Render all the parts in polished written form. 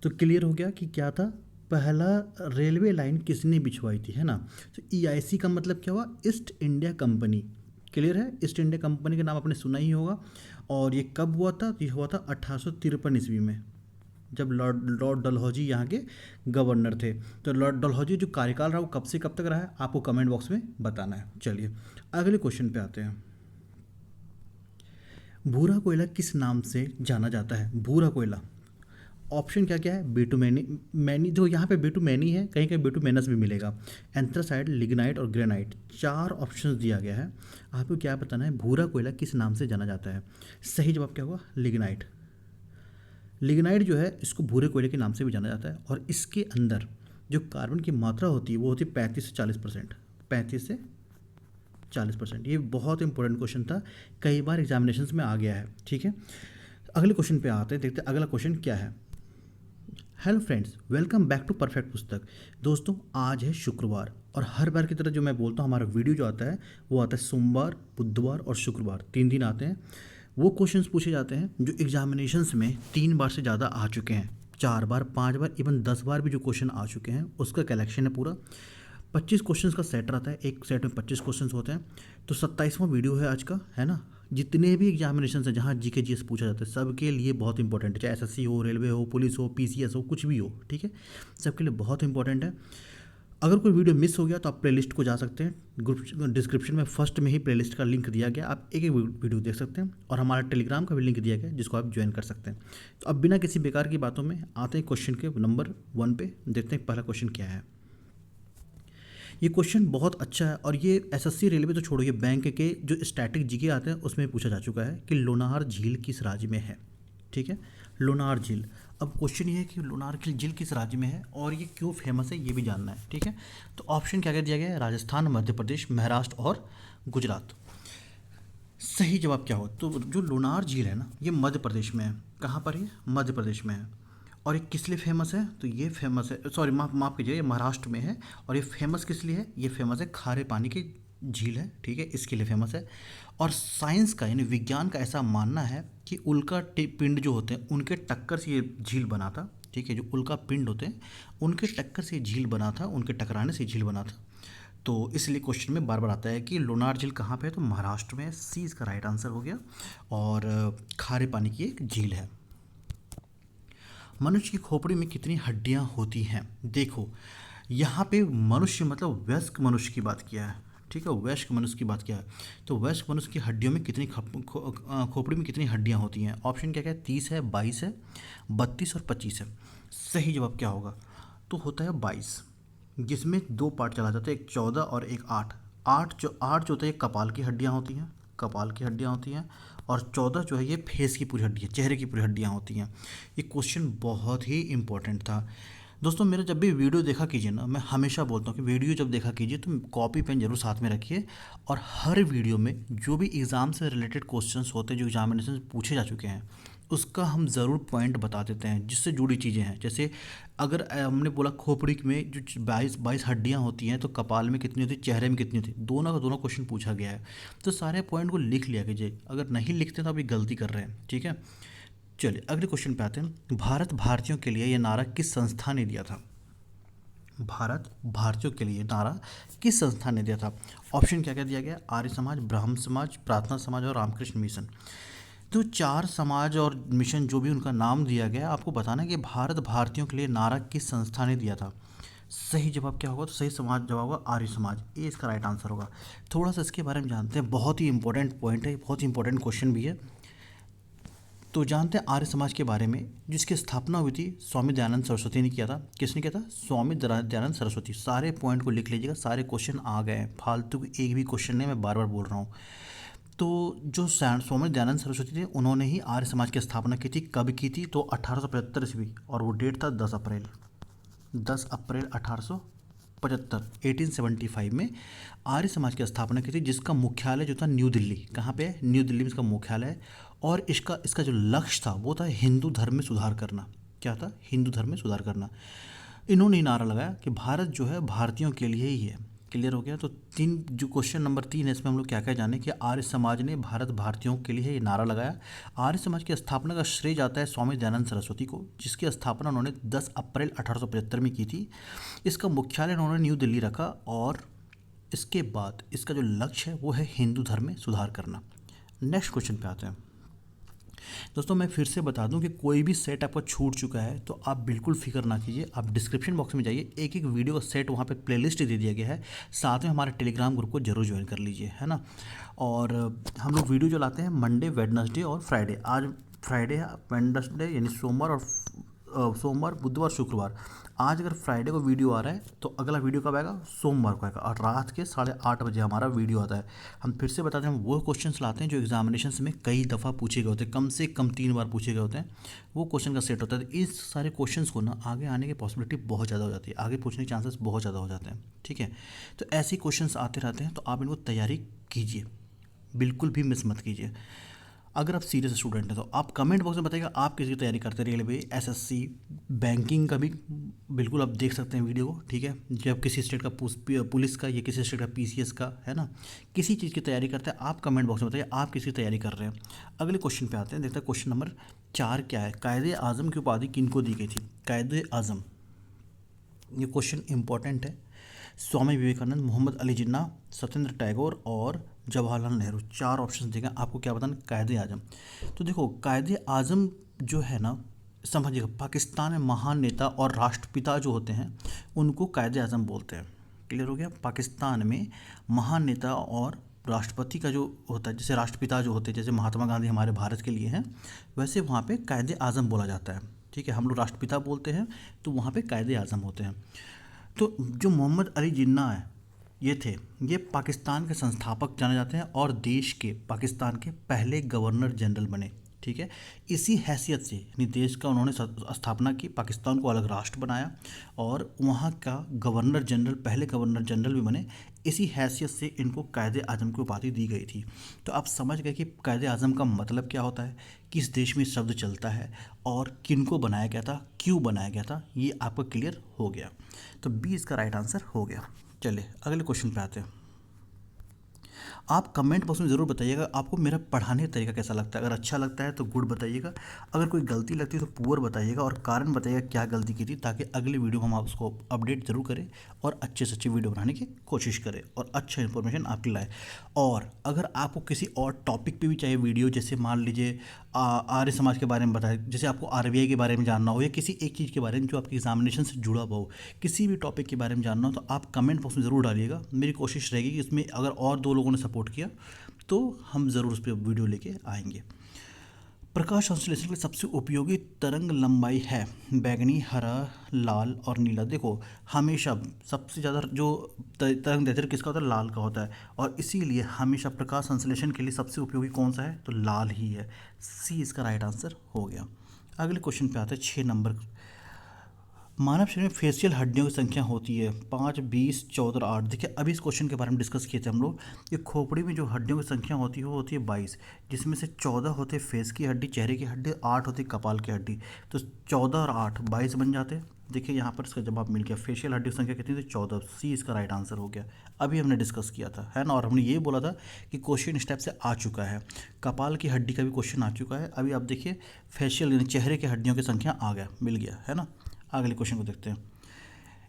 तो क्लियर हो गया कि क्या था, पहला रेलवे लाइन किसने बिछवाई थी, है ना। तो ईआईसी का मतलब क्या हुआ, ईस्ट इंडिया कंपनी। क्लियर है, ईस्ट इंडिया कंपनी का नाम आपने सुना ही होगा। और ये कब हुआ था, तो ये हुआ था 1853 ईस्वी में, जब लॉर्ड डलहौजी यहाँ के गवर्नर थे। तो लॉर्ड डलहौजी जो कार्यकाल रहा वो कब से कब तक रहा है, आपको कमेंट बॉक्स में बताना है। चलिए अगले क्वेश्चन पे आते हैं। भूरा कोयला किस नाम से जाना जाता है, भूरा कोयला। ऑप्शन क्या क्या है, बिटुमेनी, मैनी, जो यहाँ पे बिटुमेनी है, कहीं कहीं बिटुमेनस भी मिलेगा, एंथ्रासाइड, लिग्नाइट और ग्रेनाइट, 4 ऑप्शंस दिया गया है। आपको क्या बताना है, भूरा कोयला किस नाम से जाना जाता है। सही जवाब क्या होगा, लिग्नाइट। लिग्नाइट जो है इसको भूरे कोयले के नाम से भी जाना जाता है, और इसके अंदर जो कार्बन की मात्रा होती है वो होती है 35 से 40%। 35 से 40%। ये बहुत इंपॉर्टेंट क्वेश्चन था, कई बार एग्जामिनेशंस में आ गया है। ठीक है, अगले क्वेश्चन पे आते हैं, देखते हैं अगला क्वेश्चन क्या है। Hello friends, welcome back to perfect Pustak. दोस्तों आज है शुक्रवार, और हर बार की तरह जो मैं बोलता हूँ हमारा वीडियो जो आता है वो आता है सोमवार, बुधवार और शुक्रवार, 3 दिन आते हैं। वो क्वेश्चंस पूछे जाते हैं जो एग्जामिनेशंस में 3 बार से ज़्यादा आ चुके हैं, 4 बार, 5 बार, इवन 10 बार भी जो क्वेश्चन आ चुके हैं उसका कलेक्शन है पूरा। 25 क्वेश्चंस का सेट रहता है, एक सेट में 25 क्वेश्चंस होते हैं। तो 27वां वीडियो है आज का, है ना। जितने भी एग्जामिनेशन हैं जहाँ जीके जीएस पूछा जाता है सबके लिए बहुत इंपॉर्टेंट है, चाहे एसएससी हो, रेलवे हो, पुलिस हो, पीसीएस हो, कुछ भी हो, ठीक है, सबके लिए बहुत इंपॉर्टेंट है। अगर कोई वीडियो मिस हो गया तो आप प्लेलिस्ट को जा सकते हैं, ग्रुप डिस्क्रिप्शन में फर्स्ट में ही प्लेलिस्ट का लिंक दिया गया, आप एक एक वीडियो देख सकते हैं, और हमारा टेलीग्राम का भी लिंक दिया गया जिसको आप ज्वाइन कर सकते हैं। तो अब बिना किसी बेकार की बातों में आते हैं क्वेश्चन के नंबर 1 पे, देखते हैं पहला क्वेश्चन क्या है। ये क्वेश्चन बहुत अच्छा है, और ये एसएससी रेलवे तो छोड़ो, ये बैंक के जो स्टैटिक जीके आते हैं उसमें पूछा जा चुका है कि लोनार झील किस राज्य में है। ठीक है, लोनार झील। अब क्वेश्चन ये है कि लोनार की झील किस राज्य में है और ये क्यों फेमस है, ये भी जानना है। ठीक है, तो ऑप्शन क्या क्या दिया गया है, राजस्थान, मध्य प्रदेश, महाराष्ट्र और गुजरात। सही जवाब क्या हो, तो जो लोनार झील है ना ये मध्य प्रदेश में है। कहाँ पर है, मध्य प्रदेश में है। और ये किस लिए फेमस है, तो ये फेमस है, सॉरी माफ़ कीजिए, ये महाराष्ट्र में है। और ये फेमस किस लिए है, ये फेमस है खारे पानी की झील है, ठीक है, इसके लिए फेमस है। और साइंस का यानी विज्ञान का ऐसा मानना है कि उल्का पिंड जो होते हैं उनके टक्कर से ये झील बना था। ठीक है, जो उल्का पिंड होते हैं उनके टक्कर से झील बना था, उनके टकराने से झील बना था। तो इसलिए क्वेश्चन में बार बार आता है कि लोनार झील कहाँ पे है, तो महाराष्ट्र में है। सी इसका राइट आंसर हो गया। और खारे पानी की एक झील है। मनुष्य की खोपड़ी में कितनी हड्डियां होती हैं, देखो यहाँ पे मनुष्य मतलब वयस्क मनुष्य की बात किया है। ठीक है, वयस्क मनुष्य की बात किया है। तो वयस्क मनुष्य की हड्डियों में कितनी खोपड़ी में कितनी हड्डियां होती हैं, ऑप्शन क्या क्या है, 30 है, 22 है, 32 और 25 है। सही जवाब क्या होगा, तो होता है 22, जिसमें 2 पार्ट चला जाता है, एक 14 और एक 8। 8 जो होता है ये कपाल की हड्डियाँ होती हैं, कपाल की हड्डियाँ होती हैं। और 14 जो है ये फेस की पूरी हड्डियाँ, चेहरे की पूरी हड्डियाँ होती हैं। ये क्वेश्चन बहुत ही इंपॉर्टेंट था। दोस्तों मेरा जब भी वीडियो देखा कीजिए ना, मैं हमेशा बोलता हूँ कि वीडियो जब देखा कीजिए तो कॉपी पेन जरूर साथ में रखिए, और हर वीडियो में जो भी एग्ज़ाम से रिलेटेड क्वेश्चंस होते हैं, जो एग्जामिनेशन पूछे जा चुके हैं, उसका हम ज़रूर पॉइंट बता देते हैं जिससे जुड़ी चीज़ें हैं। जैसे अगर हमने बोला खोपड़ी में जो 22 हड्डियाँ होती हैं, तो कपाल में कितनी होती है, चेहरे में कितनी होती है, दोनों का दोनों क्वेश्चन पूछा गया है। तो सारे पॉइंट को लिख लिया कीजिए, अगर नहीं लिखते तो आप ये गलती कर रहे हैं। ठीक है, चलिए अगले क्वेश्चन पे आते हैं। भारत भारतीयों के लिए यह नारा किस संस्था ने दिया था, भारत भारतीयों के लिए नारा किस संस्था ने दिया था। ऑप्शन क्या क्या दिया गया, आर्य समाज, ब्राह्मण समाज, प्रार्थना समाज और रामकृष्ण मिशन। तो 4 समाज और मिशन जो भी उनका नाम दिया गया, आपको बताना है कि भारत भारतीयों के लिए नारा किस संस्था ने दिया था। सही जवाब क्या होगा, तो सही समाज जवाब होगा आर्य समाज, ये इसका राइट आंसर होगा। थोड़ा सा इसके बारे में जानते हैं, बहुत ही इंपॉर्टेंट पॉइंट है, बहुत ही इंपॉर्टेंट क्वेश्चन भी है। तो जानते हैं आर्य समाज के बारे में, जिसकी स्थापना हुई थी स्वामी दयानंद सरस्वती ने किया था। किसने किया था, स्वामी दयानंद सरस्वती। सारे पॉइंट को लिख लीजिएगा, सारे क्वेश्चन आ गए हैं, फालतू एक भी क्वेश्चन नहीं, मैं बार बार बोल रहा हूँ। तो जो स्वामी दयानंद सरस्वती थे उन्होंने ही आर्य समाज की स्थापना की थी। कब की थी, तो 1875 ईस्वी, और वो डेट था 10 अप्रैल 1875, 1875 में आर्य समाज की स्थापना की थी, जिसका मुख्यालय जो था न्यू दिल्ली। कहाँ पे है, न्यू दिल्ली में इसका मुख्यालय है। और इसका जो लक्ष्य था वो था हिंदू धर्म में सुधार करना। क्या था, हिंदू धर्म में सुधार करना। इन्होंने नारा लगाया कि भारत जो है भारतीयों के लिए ही है। क्लियर हो गया। तो तीन जो क्वेश्चन नंबर 3 है इसमें हम लोग क्या क्या जाने कि आर्य समाज ने भारत भारतीयों के लिए ये नारा लगाया। आर्य समाज की स्थापना का श्रेय जाता है स्वामी दयानंद सरस्वती को, जिसकी स्थापना उन्होंने 10 अप्रैल 1875 में की थी। इसका मुख्यालय उन्होंने न्यू दिल्ली रखा और इसके बाद इसका जो लक्ष्य है वो है हिंदू धर्म में सुधार करना। नेक्स्ट क्वेश्चन पे आते हैं। दोस्तों मैं फिर से बता दूं कि कोई भी सेट आपका छूट चुका है तो आप बिल्कुल फिक्र ना कीजिए, आप डिस्क्रिप्शन बॉक्स में जाइए, एक एक वीडियो का सेट वहाँ पे प्लेलिस्ट दे दिया गया है, साथ में हमारे टेलीग्राम ग्रुप को जरूर ज्वाइन कर लीजिए, है ना। और हम लोग वीडियो जो लाते हैं मंडे, वेडनेसडे और फ्राइडे। आज फ्राइडे है, वेडनेसडे यानी सोमवार और सोमवार, बुधवार, शुक्रवार। आज अगर फ्राइडे को वीडियो आ रहा है तो अगला वीडियो कब आएगा? सोमवार को आएगा और रात के 8:30 बजे हमारा वीडियो आता है। हम फिर से बताते हैं, हम वो क्वेश्चंस लाते हैं जो एग्जामिनेशंस में कई दफ़ा पूछे गए होते हैं, कम से कम 3 बार पूछे गए होते हैं, वो क्वेश्चन का सेट होता है। तो इस सारे क्वेश्चंस को ना आगे आने की पॉसिबिलिटी बहुत ज़्यादा हो जाती है, आगे पूछने के चांसेस बहुत ज़्यादा हो जाते हैं, ठीक है। तो ऐसे क्वेश्चन आते रहते हैं, तो आप इनको तैयारी कीजिए, बिल्कुल भी मिस मत कीजिए। अगर आप सीरियस स्टूडेंट हैं तो आप कमेंट बॉक्स में बताइएगा आप किसकी तैयारी करते रहिए भाई, एसएससी, बैंकिंग का भी बिल्कुल आप देख सकते हैं वीडियो को, ठीक है। जब किसी स्टेट का पुलिस का या किसी स्टेट का पीसीएस का, है ना, किसी चीज़ की तैयारी करते हैं आप कमेंट बॉक्स में बताइए आप किसकी तैयारी कर रहे हैं। अगले क्वेश्चन पे आते हैं, देखते हैं क्वेश्चन नंबर 4 क्या है। कायदे आज़म की उपाधि किनको दी गई थी? कायदे आज़म, ये क्वेश्चन इंपॉर्टेंट है। स्वामी विवेकानंद, मोहम्मद अली जिन्ना, सत्येंद्र टैगोर और जवाहरलाल नेहरू, 4 ऑप्शन देंगे आपको। क्या बताना? कायदे आज़म। तो देखो कायदे आज़म जो है ना, समझिएगा पाकिस्तान में महान नेता और राष्ट्रपिता जो होते हैं उनको कायदे आज़म बोलते हैं। क्लियर हो गया? पाकिस्तान में महान नेता और राष्ट्रपति का जो होता है, जैसे राष्ट्रपिता जो होते हैं, जैसे महात्मा गांधी हमारे भारत के लिए हैं, वैसे वहाँ पे कायदे आज़म बोला जाता है, ठीक है। हम लोग राष्ट्रपिता बोलते हैं तो वहाँ पे कायदे आज़म होते हैं। तो जो मोहम्मद अली जिन्ना है ये थे, ये पाकिस्तान के संस्थापक जाने जाते हैं और देश के, पाकिस्तान के पहले गवर्नर जनरल बने, ठीक है। इसी हैसियत से यानी देश का उन्होंने स्थापना की, पाकिस्तान को अलग राष्ट्र बनाया और वहाँ का गवर्नर जनरल, पहले गवर्नर जनरल भी बने। इसी हैसियत से इनको कायदे आज़म की उपाधि दी गई थी। तो आप समझ गए कि कायदे आज़म का मतलब क्या होता है, किस देश में शब्द चलता है और किनको बनाया गया था, क्यों बनाया गया था, ये आपको क्लियर हो गया। तो बी इसका राइट आंसर हो गया। चलिए अगले क्वेश्चन पे आते हैं। आप कमेंट बॉक्स में ज़रूर बताइएगा आपको मेरा पढ़ाने का तरीका कैसा लगता है। अगर अच्छा लगता है तो गुड बताइएगा, अगर कोई गलती लगती है तो पुअर बताइएगा और कारण बताइएगा क्या गलती की थी, ताकि अगले वीडियो में हम उसको अपडेट जरूर करें और अच्छे से अच्छी वीडियो बनाने की कोशिश करें और अच्छा इन्फॉर्मेशन आपके लाए। और अगर आपको किसी और टॉपिक पे भी चाहिए वीडियो, जैसे मान लीजिए आर्य समाज के बारे में बताए, जैसे आपको आरबीआई के बारे में जानना हो या किसी एक चीज़ के बारे में जो आपकी एग्जामिनेशन से जुड़ा हुआ हो, किसी भी टॉपिक के बारे में जानना हो तो आप कमेंट बॉक्स में ज़रूर डालिएगा। मेरी कोशिश रहेगी कि इसमें अगर और 2 लोगों ने सपोर्ट किया तो हम ज़रूर उस पर वीडियो लेके आएंगे। प्रकाश संश्लेषण की सबसे उपयोगी तरंग लंबाई है बैंगनी, हरा, लाल और नीला। देखो हमेशा सबसे ज़्यादा जो तरंग दैर्ध्य किसका होता है? लाल का होता है, और इसीलिए हमेशा प्रकाश संश्लेषण के लिए सबसे उपयोगी कौन सा है? तो लाल ही है। सी इसका राइट आंसर हो गया। अगले क्वेश्चन पे आते हैं 6 नंबर। मानव शरीर में फेशियल हड्डियों की संख्या होती है 5, 20, 14 और 8। देखिए अभी इस क्वेश्चन के बारे में डिस्कस किए थे हम लोग। ये खोपड़ी में जो हड्डियों की संख्या होती है वो होती है 22, जिसमें से 14 होते हैं फेस की हड्डी, चेहरे की हड्डी, 8 होती है कपाल की हड्डी। तो 14 और 8 22 बन जाते हैं। देखिए यहाँ पर इसका जवाब मिल गया, फेशियल हड्डी की संख्या कितनी थी? 14। सी इसका राइट आंसर हो गया। अभी हमने डिस्कस किया था, है ना, और हमने ये बोला था कि क्वेश्चन इस टाइप से आ चुका है। कपाल की हड्डी का भी क्वेश्चन आ चुका है। अभी आप देखिए फेशियल यानी चेहरे की हड्डियों की संख्या आ गया, मिल गया, है ना। अगले क्वेश्चन को देखते हैं।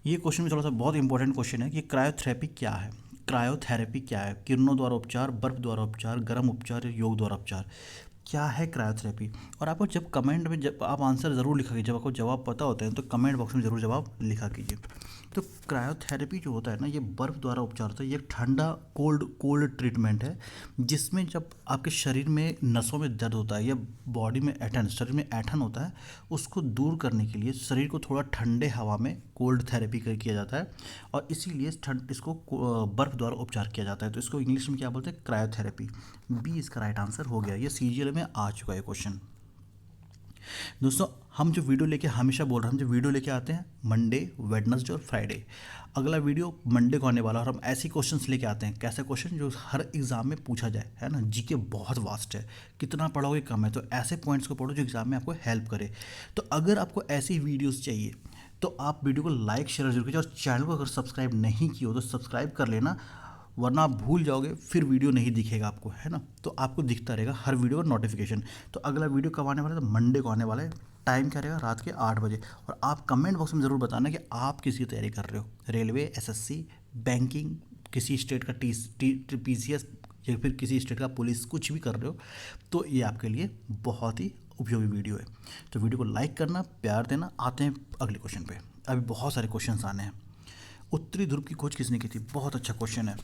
ये क्वेश्चन भी थोड़ा सा बहुत इंपॉर्टेंट क्वेश्चन है कि क्रायोथेरेपी क्या है? क्रायोथेरेपी क्या है? किरणों द्वारा उपचार, बर्फ द्वारा उपचार, गर्म उपचार, योग द्वारा उपचार। क्या है क्रायोथेरेपी? और आपको जब कमेंट में जब आप आंसर ज़रूर लिखा कीजिए, जब आपको जवाब पता होता है तो कमेंट बॉक्स में ज़रूर जवाब लिखा कीजिए। तो क्रायोथेरेपी जो होता है ना, ये बर्फ़ द्वारा उपचार होता है। ये एक ठंडा कोल्ड ट्रीटमेंट है, जिसमें जब आपके शरीर में नसों में दर्द होता है या बॉडी में शरीर में ऐठन होता है, उसको दूर करने के लिए शरीर को थोड़ा ठंडे हवा में कोल्ड थेरेपी किया जाता है, और इसीलिए इसको बर्फ़ द्वारा उपचार किया जाता है। तो इसको इंग्लिश में क्या बोलते हैं? क्रायोथेरेपी। बी इसका राइट आंसर हो गया। ये सीजीएल में आ चुका है क्वेश्चन। दोस्तों हम जो वीडियो लेके हमेशा बोल रहे हैं, हम जो वीडियो लेके आते हैं मंडे, वेडनेसडे और फ्राइडे। अगला वीडियो मंडे को आने वाला है और हम ऐसे क्वेश्चंस लेके आते हैं। कैसे क्वेश्चन? जो हर एग्जाम में पूछा जाए, है ना। जीके बहुत वास्ट है, कितना पढ़ोगे कम है, तो ऐसे पॉइंट्स को पढ़ो जो एग्जाम में आपको हेल्प करे। तो अगर आपको ऐसी वीडियोज़ चाहिए तो आप वीडियो को लाइक शेयर जरूर कीजिए और चैनल को अगर सब्सक्राइब नहीं किया हो तो सब्सक्राइब कर लेना, वरना आप भूल जाओगे, फिर वीडियो नहीं दिखेगा आपको, है ना। तो आपको दिखता रहेगा हर वीडियो का नोटिफिकेशन। तो अगला वीडियो कब आने वाला है? तो मंडे को आने वाला है। टाइम क्या रहेगा? रात के 8 बजे। और आप कमेंट बॉक्स में ज़रूर बताना कि आप किसकी तैयारी कर रहे हो, रेलवे, एसएससी, बैंकिंग, किसी स्टेट का पीसीएस या फिर किसी स्टेट का पुलिस, कुछ भी कर रहे हो तो ये आपके लिए बहुत ही उपयोगी वीडियो है। तो वीडियो को लाइक करना, प्यार देना। आते हैं अगले क्वेश्चन पे। अभी बहुत सारे क्वेश्चंस आने हैं। उत्तरी ध्रुव की खोज किसने की थी? बहुत अच्छा क्वेश्चन है।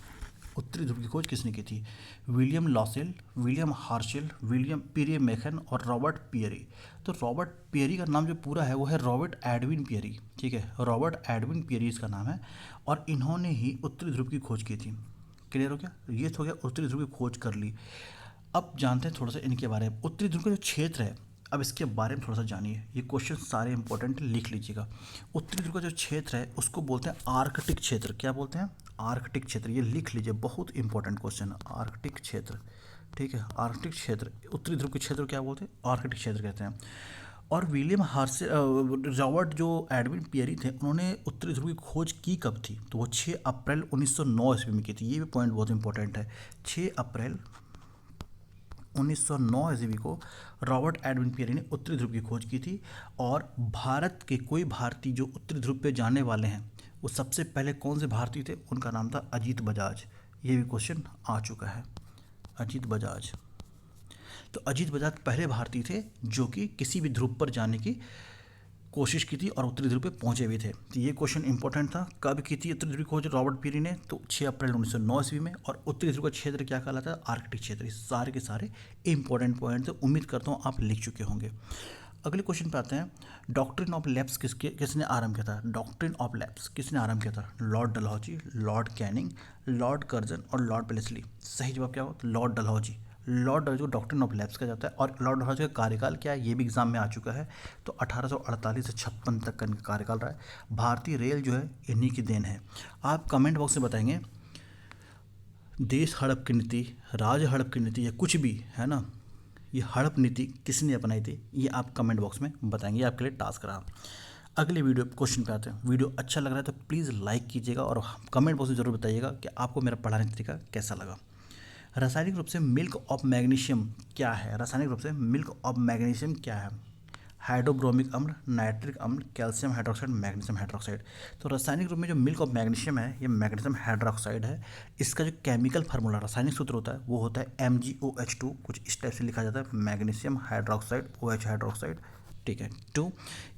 उत्तरी ध्रुव की खोज किसने की थी? William LaSalle, William Herschel, William Pierre McKeon और रॉबर्ट पियरी। तो रॉबर्ट पियरी का नाम जो पूरा है वो है रॉबर्ट एडविन पियरी, ठीक है, रॉबर्ट एडविन पियरी इसका नाम है। और इन्होंने ही उत्तरी ध्रुव की खोज की थी। क्लियर हो गया? ये तो हो गया, उत्तरी ध्रुव की खोज कर ली। अब जानते हैं थोड़ा सा इनके बारे में। उत्तरी ध्रुव का जो क्षेत्र है, अब इसके बारे में थोड़ा सा जानिए। ये क्वेश्चन सारे इंपॉर्टेंट लिख लीजिएगा। उत्तरी ध्रुव का जो क्षेत्र है उसको बोलते हैं आर्कटिक क्षेत्र। क्या बोलते हैं? आर्कटिक क्षेत्र। ये लिख लीजिए, बहुत इंपॉर्टेंट क्वेश्चन है। आर्कटिक क्षेत्र, ठीक है, आर्कटिक क्षेत्र। उत्तरी ध्रुव के क्षेत्र क्या बोलते हैं? आर्कटिक क्षेत्र कहते हैं। और विलियम हार्से रॉबर्ट जो एडविन पियरी थे, उन्होंने उत्तरी ध्रुव की खोज की कब थी? तो वो 6 अप्रैल 1909 ईस्वी में की थी। ये भी पॉइंट बहुत इंपॉर्टेंट है। 6 अप्रैल 1909 ईस्वी को रॉबर्ट एडविन पियरी ने उत्तरी ध्रुव की खोज की थी। और भारत के कोई भारतीय जो उत्तरी ध्रुव पे जाने वाले हैं, वो सबसे पहले कौन से भारतीय थे? उनका नाम था अजीत बजाज। ये भी क्वेश्चन आ चुका है, अजीत बजाज। तो अजीत बजाज पहले भारतीय थे जो कि किसी भी ध्रुव पर जाने की कोशिश की थी और उत्तरी ध्रुव पे पहुंचे भी थे। तो ये क्वेश्चन इंपॉर्टेंट था। कब की थी उत्तरी ध्रुव की खोज रॉबर्ट पियरी ने? तो 6 अप्रैल 1909 ईस्वी में। और उत्तरी ध्रुव का क्षेत्र क्या कहलाता है? आर्कटिक क्षेत्र। ये सारे के सारे इंपॉर्टेंट पॉइंट थे। उम्मीद करता हूँ आप लिख चुके होंगे। अगले क्वेश्चन पे आते हैं। डॉक्ट्रिन ऑफ लैप्स किसने आरंभ किया था? डॉक्ट्रिन ऑफ लैप्स किसने आरंभ किया था? Lord Dalhousie, Lord Canning, Lord Curzon और लॉर्ड वेलेस्ली। सही जवाब क्या हो? लॉर्ड डलहौजी। लॉर्ड डलहौजी को डॉक्ट्रिन ऑफ लैप्स कहा जाता है। और लॉर्ड डलहौजी का कार्यकाल क्या है? ये भी एग्जाम में आ चुका है। तो 1848 से 56 तक का इनका कार्यकाल रहा है। भारतीय रेल जो है इन्हीं की देन है। आप कमेंट बॉक्स में बताएंगे देश हड़प की नीति, राज हड़प की नीति या कुछ भी, है ना, ये हड़प नीति किसने अपनाई थी? ये आप कमेंट बॉक्स में बताएंगे। आपके लिए टास्क रहा। अगले वीडियो क्वेश्चन पे आते हैं। वीडियो अच्छा लग रहा है तो प्लीज़ लाइक कीजिएगा और कमेंट बॉक्स में ज़रूर बताइएगा कि आपको मेरा पढ़ाने का तरीका कैसा लगा। रासायनिक रूप से मिल्क ऑफ मैग्नीशियम क्या है? रासायनिक रूप से मिल्क ऑफ मैग्नीशियम क्या है? हाइड्रोब्रोमिक अम्ल, नाइट्रिक अम्ल, कैल्शियम हाइड्रोक्साइड, मैग्नीशियम हाइड्रोक्साइड। तो रासायनिक रूप में जो मिल्क ऑफ मैग्नीशियम है ये मैग्नीशियम हाइड्रोक्साइड है। इसका जो केमिकल फार्मूला, रासायनिक सूत्र होता है वो होता है MgOH2। कुछ इस टाइप से लिखा जाता है, मैग्नीशियम हाइड्रोक्साइड OH हाइड्रोक्साइड, ठीक है, 2।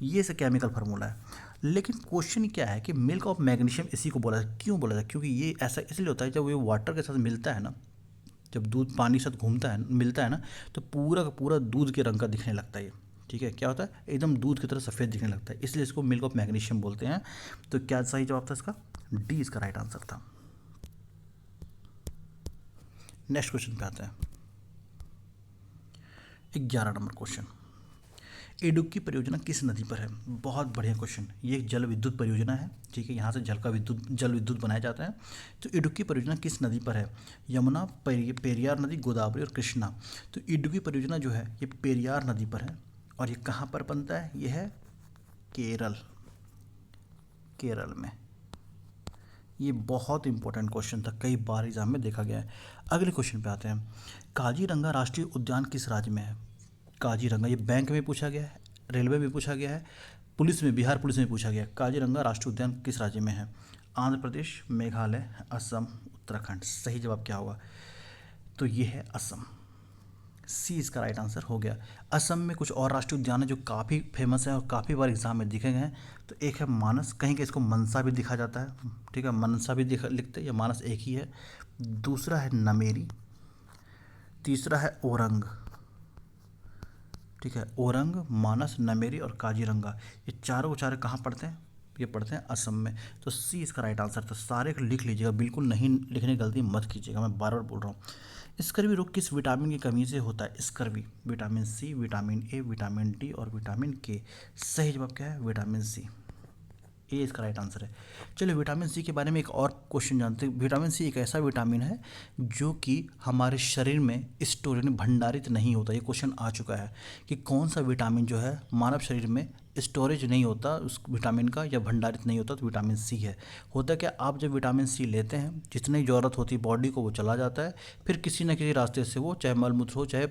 ये इसका केमिकल फार्मूला है। लेकिन क्वेश्चन क्या है कि मिल्क ऑफ मैग्नीशियम इसी को बोला जाता है। क्यों बोला जाता है? क्योंकि ये ऐसा इसलिए होता है जब ये वाटर के साथ मिलता है ना, जब दूध पानी के साथ घूमता है, मिलता है ना, तो पूरा का पूरा दूध के रंग का दिखने लगता है ये, ठीक है। क्या होता है? एकदम दूध की तरह सफ़ेद दिखने लगता है, इसलिए इसको मिल्क ऑफ मैग्नीशियम बोलते हैं। तो क्या सही जवाब था इसका? डी इसका राइट आंसर था। नेक्स्ट क्वेश्चन पे आते हैं। 11 नंबर क्वेश्चन। इडुक्की परियोजना किस नदी पर है? बहुत बढ़िया क्वेश्चन। ये एक जल विद्युत परियोजना है, ठीक है, यहाँ से जल विद्युत बनाया जाता है। तो इडुक्की परियोजना किस नदी पर है? यमुना, पेरियार नदी, गोदावरी और कृष्णा। तो इडुक्की परियोजना जो है ये पेरियार नदी पर है। और ये कहाँ पर बनता है? ये है केरल, केरल में। ये बहुत इंपॉर्टेंट क्वेश्चन था, कई बार एग्जाम में देखा गया है। अगले क्वेश्चन पे आते हैं। काजीरंगा राष्ट्रीय उद्यान किस राज्य में है? काजीरंगा, ये बैंक में पूछा गया है, रेलवे में पूछा गया है, पुलिस में, बिहार पुलिस में पूछा गया है। काजीरंगा राष्ट्रीय उद्यान किस राज्य में है? आंध्र प्रदेश, मेघालय, असम, उत्तराखंड। सही जवाब क्या होगा? तो ये है असम। सी इसका राइट आंसर हो गया। असम में कुछ और राष्ट्रीय उद्यान है जो काफ़ी फेमस है और काफ़ी बार एग्जाम में दिखे गए हैं। तो एक है मानस, कहीं कहीं इसको मनसा भी दिखा जाता है, ठीक है, मनसा भी लिखते हैं, या मानस एक ही है। दूसरा है नमेरी, तीसरा है ओरंग, ठीक है, ओरंग, मानस, नमेरी और काजीरंगा। ये चारों कहाँ पढ़ते हैं? ये पढ़ते हैं असम में। तो सी इसका राइट आंसर था। सारे लिख लीजिएगा, बिल्कुल नहीं लिखने की गलती मत कीजिएगा, मैं बार बार बोल रहा हूँ। स्कर्वी रोग किस विटामिन की कमी से होता है? Scurvy, vitamin C, vitamin A, vitamin D और विटामिन के। सही जवाब क्या है? Vitamin C. ये इसका राइट आंसर है। चलिए विटामिन सी के बारे में एक और क्वेश्चन जानते हैं। विटामिन सी एक ऐसा विटामिन है जो कि हमारे शरीर में स्टोर यानी भंडारित नहीं होता। ये क्वेश्चन आ चुका है कि कौन सा विटामिन जो है मानव शरीर में स्टोरेज नहीं होता उस विटामिन का, या भंडारित नहीं होता, तो विटामिन सी है। होता क्या, आप जब विटामिन सी लेते हैं जितनी ज़रूरत होती है बॉडी को वो चला जाता है, फिर किसी न किसी रास्ते से वो, चाहे मलमूत्र हो चाहे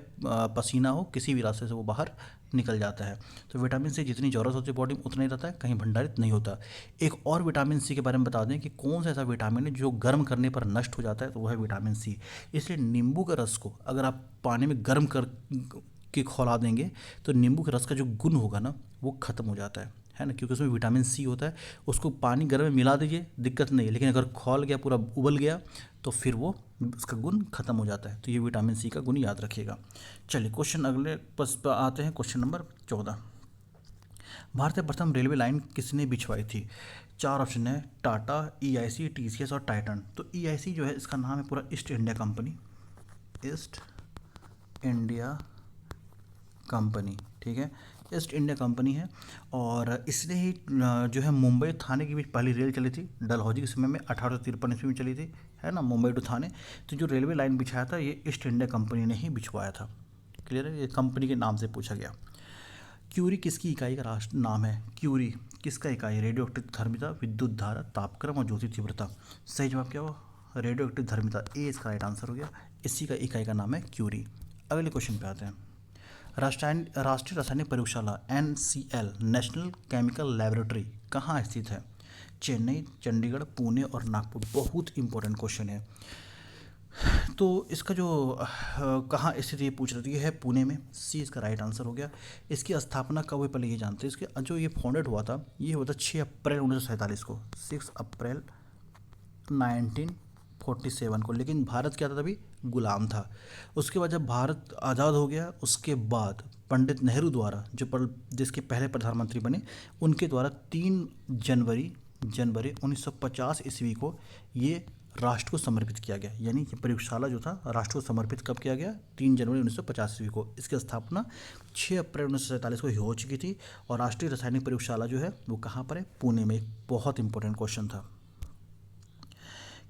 पसीना हो, किसी भी रास्ते से वो बाहर निकल जाता है। तो विटामिन सी जितनी ज़रूरत होती है बॉडी में उतना ही रहता है, कहीं भंडारित नहीं होता। एक और विटामिन सी के बारे में बता दें कि कौन सा ऐसा विटामिन है जो गर्म करने पर नष्ट हो जाता है, तो वह है विटामिन सी। इसलिए नींबू के रस को अगर आप पानी में गर्म कर के खौला देंगे तो नींबू के रस का जो गुण होगा ना वो ख़त्म हो जाता है ना, क्योंकि उसमें विटामिन सी होता है। उसको पानी गर्म में मिला दीजिए, दिक्कत नहीं है, लेकिन अगर खौल गया, पूरा उबल गया, तो फिर वो उसका गुण खत्म हो जाता है। तो ये विटामिन सी का गुण याद रखिएगा। चलिए क्वेश्चन अगले पर आते हैं, क्वेश्चन नंबर 14। भारत में प्रथम रेलवे लाइन किसने बिछवाई थी? 4 ऑप्शन है, टाटा, EIC, TCS और टाइटन। तो EIC जो है इसका नाम है पूरा east India company, east India company, ठीक है, ईस्ट इंडिया कंपनी है। और इसने ही जो है मुंबई थाने के बीच पहली रेल चली थी डलहौजी के समय में, 1853 ईस्वी में चली थी, है ना, मुंबई टू थाने। तो जो रेलवे लाइन बिछाया था ये ईस्ट इंडिया कंपनी ने ही बिछवाया था। क्लियर है, ये कंपनी के नाम से पूछा गया। क्यूरी किसकी इकाई का राष्ट्र नाम है? क्यूरी किसका इकाई? रेडियो एक्टिव धर्मिता, विद्युत धारा, तापक्रम और ज्योति तीव्रता। सही जवाब क्या हुआ? रेडियो एक्टिव धर्मिता, ए इसका राइट आंसर हो गया। इसी का इकाई का नाम है क्यूरी। अगले क्वेश्चन पे आते हैं। राष्ट्रीय रासायनिक प्रयोगशाला NCL, नेशनल केमिकल लेबोरेटरी, कहाँ स्थित है? चेन्नई, चंडीगढ़, पुणे और नागपुर। बहुत इंपॉर्टेंट क्वेश्चन है। तो इसका जो कहाँ स्थित ये पूछ रही है, पुणे में, सी इसका राइट आंसर हो गया। इसकी स्थापना कब हुई पहले ये जानते हैं। इसके जो ये फाउंडेड हुआ था, ये हुआ था 6 अप्रैल 1947 को, 6 अप्रैल 1947 को। लेकिन भारत क्या था, तभी गुलाम था। उसके बाद जब भारत आज़ाद हो गया, उसके बाद पंडित नेहरू द्वारा, जो देश के पहले प्रधानमंत्री बने, उनके द्वारा 3 जनवरी 1950 ईस्वी को ये राष्ट्र को समर्पित किया गया। यानी कि प्रयोगशाला जो था राष्ट्र को समर्पित कब किया गया? 3 जनवरी 1950 ईस्वी को। इसकी स्थापना 6 अप्रैल 1947 को हो चुकी थी। और राष्ट्रीय रासायनिक प्रयोगशाला जो है वो कहाँ पर है? पुणे में। एक बहुत इंपॉर्टेंट क्वेश्चन था।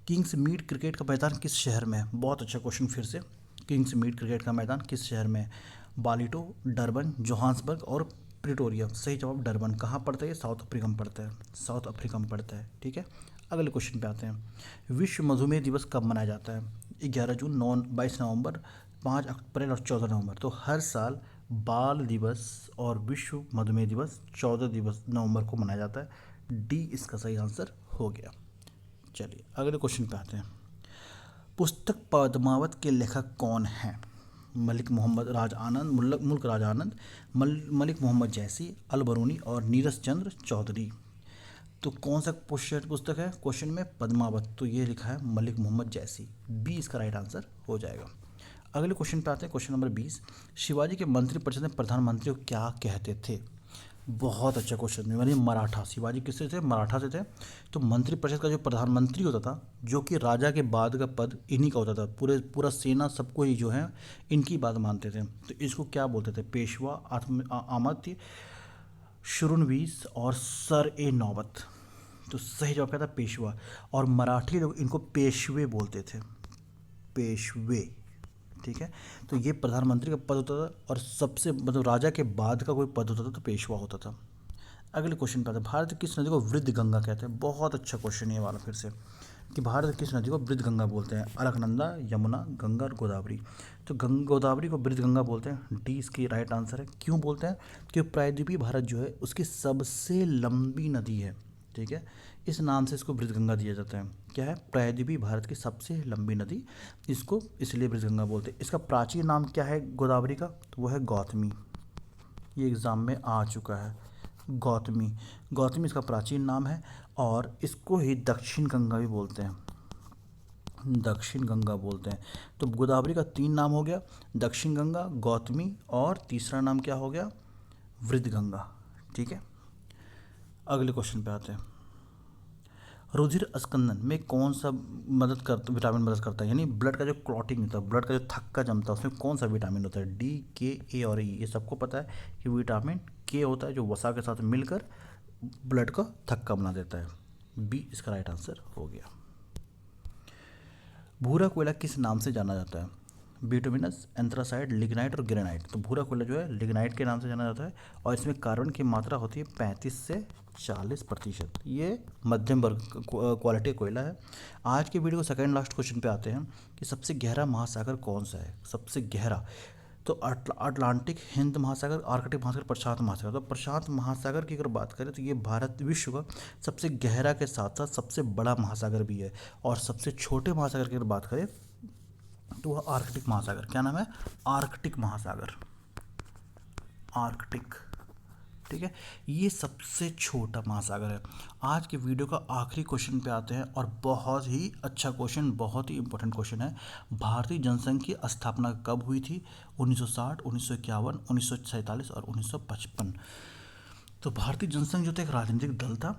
किंग्स मीड क्रिकेट का मैदान किस शहर में है? बहुत अच्छा क्वेश्चन फिर से। किंग्स मीड क्रिकेट का मैदान किस शहर में है? बालिटो, डरबन, जोहान्सबर्ग और प्रिटोरिया। सही जवाब डरबन। कहाँ पड़ता है ये? साउथ अफ्रीका में पड़ता है, साउथ अफ्रीका में पड़ता है, ठीक है। अगले क्वेश्चन पे आते हैं। विश्व मधुमेह दिवस कब मनाया जाता है? 11 जून, 22 नवंबर, 5 अप्रैल और 14 नवंबर। तो हर साल बाल दिवस और विश्व मधुमेह दिवस 14 नवंबर को मनाया जाता है। डी इसका सही आंसर हो गया। चलिए अगले क्वेश्चन पे आते हैं। पुस्तक पद्मावत के लेखक कौन हैं? मलिक मोहम्मद राज आनंद, मुल्क राज आनंद, मलिक मोहम्मद जैसी, अलबरूनी और नीरज चंद्र चौधरी। तो कौन सा पुस्तक है क्वेश्चन में? पद्मावत। तो ये लिखा है मलिक मोहम्मद जैसी। बी इसका राइट आंसर हो जाएगा। अगले क्वेश्चन पे आते हैं, क्वेश्चन नंबर 20। शिवाजी के मंत्रिपरिषद में प्रधानमंत्री को क्या कहते थे? बहुत अच्छा क्वेश्चन है। यानी मराठा, शिवाजी किससे थे? मराठा से थे। तो मंत्रिपरिषद का जो प्रधानमंत्री होता था, जो कि राजा के बाद का पद इन्हीं का होता था, पूरा सेना सबको ही जो है इनकी बात मानते थे। तो इसको क्या बोलते थे? पेशवा, आमत्य, शुरनवीस और सर ए नौबत। तो सही जवाब क्या था? पेशवा। और मराठी लोग इनको पेशवे बोलते थे, पेशवे, ठीक है। तो ये प्रधानमंत्री का पद होता था, और सबसे मतलब राजा के बाद का कोई पद होता था तो पेशवा होता था। अगले क्वेश्चन पे आता है। भारत की किस नदी को वृद्ध गंगा कहते हैं? बहुत अच्छा क्वेश्चन है ये वाला फिर से, कि भारत किस नदी को वृद्ध गंगा बोलते हैं? अलकनंदा, यमुना, गंगा और गोदावरी। तो गोदावरी को वृद्ध गंगा बोलते हैं। डी इसकी राइट आंसर है। क्यों बोलते हैं? क्योंकि प्रायद्वीपीय भारत जो है उसकी सबसे लंबी नदी है, ठीक है। इस नाम से इसको वृद्ध गंगा दिया जाता है। क्या है? प्रायद्वीपीय भारत की सबसे लंबी नदी, इसको इसलिए वृद्ध गंगा बोलते हैं। इसका प्राचीन नाम क्या है गोदावरी का? तो वो है गौतमी। ये एग्ज़ाम में आ चुका है, गौतमी। गौतमी इसका प्राचीन नाम है, और इसको ही दक्षिण गंगा भी बोलते हैं, दक्षिण गंगा बोलते हैं। तो गोदावरी का 3 नाम हो गया, दक्षिण गंगा, गौतमी, और तीसरा नाम क्या हो गया? वृद्ध गंगा, ठीक है। अगले क्वेश्चन पे आते हैं। रुधिर अस्कंदन में कौन सा विटामिन मदद करता है? यानी ब्लड का जो क्लॉटिंग होता है, ब्लड का जो थक्का जमता है, उसमें कौन सा विटामिन होता है? डी, के, ए और ई। ये सबको पता है कि विटामिन के होता है, जो वसा के साथ मिलकर ब्लड का थक्का बना देता है। बी इसका राइट आंसर हो गया। भूरा कोयला किस नाम से जाना जाता है? बिटुमिनस, एंथ्रासाइड, लिग्नाइट और ग्रेनाइट। तो भूरा कोयला जो है लिग्नाइट के नाम से जाना जाता है और इसमें कार्बन की मात्रा होती है 35 से 40%। ये मध्यम वर्ग क्वालिटी कोयला है। आज की वीडियो को सेकेंड लास्ट क्वेश्चन पे आते हैं कि सबसे गहरा महासागर कौन सा है। सबसे गहरा तो अटलांटिक, हिंद महासागर, आर्कटिक महासागर, प्रशांत महासागर। तो प्रशांत महासागर की अगर बात करें तो ये भारत विश्व का सबसे गहरा के साथ साथ सबसे बड़ा महासागर भी है। और सबसे छोटे महासागर की अगर बात करें तो वह आर्कटिक महासागर। क्या नाम है? आर्कटिक महासागर, आर्कटिक। ठीक है, ये सबसे छोटा महासागर है। आज के वीडियो का आखिरी क्वेश्चन पे आते हैं और बहुत ही अच्छा क्वेश्चन, बहुत ही इंपॉर्टेंट क्वेश्चन है। भारतीय जनसंघ की स्थापना कब हुई थी? 1960, 1951, 1947 और 1955। तो भारतीय जनसंघ जो था एक राजनीतिक दल था।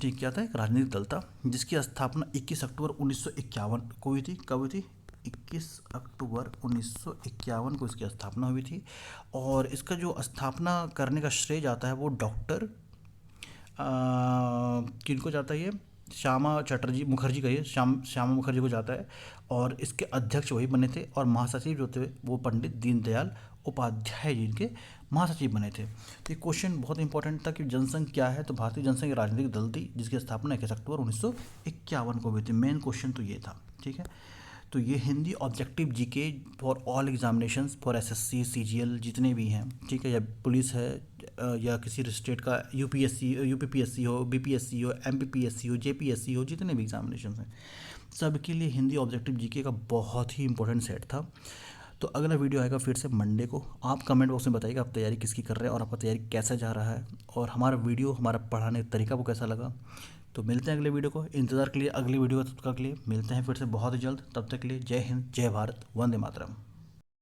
ठीक, क्या था? एक राजनीतिक दल था जिसकी स्थापना 21 अक्टूबर 1951 को हुई थी। कब हुई थी? 21 अक्टूबर 1951 को इसकी स्थापना हुई थी। और इसका जो स्थापना करने का श्रेय जाता है वो डॉक्टर किनको जाता है? ये श्यामा चटर्जी मुखर्जी का, ये श्यामा मुखर्जी को जाता है। और इसके अध्यक्ष वही बने थे और महासचिव जो थे वो पंडित दीनदयाल उपाध्याय जी इनके महासचिव बने थे। तो ये क्वेश्चन बहुत इंपॉर्टेंट था कि जनसंघ क्या है। तो भारतीय जनसंघ एक राजनीतिक दल थी जिसकी स्थापना 21 अक्टूबर 1951 को हुई थी। मेन क्वेश्चन तो ये था। ठीक है, तो ये Hindi objective GK for all examinations for SSC, CGL जितने भी हैं, ठीक है, या पुलिस है या किसी स्टेट का यूपीएससी, यूपीपीएससी हो, बीपीएससी हो, एमपीपीएससी हो, जेपीएससी हो, जितने भी एग्जामिनेशंस हैं सबके लिए हिंदी ऑब्जेक्टिव जीके का बहुत ही इंपॉर्टेंट सेट था। तो अगला वीडियो आएगा फिर से मंडे को। आप कमेंट बॉक्स में बताइएगा आप तैयारी किसकी कर रहे हैं और आपका तैयारी कैसा जा रहा है और हमारा वीडियो, हमारा पढ़ाने का तरीका को कैसा लगा। तो मिलते हैं अगले वीडियो को, इंतज़ार के लिए अगली वीडियो तब तक के लिए मिलते हैं फिर से बहुत ही जल्द। तब तक के लिए जय हिंद, जय भारत, वंदे मातरम।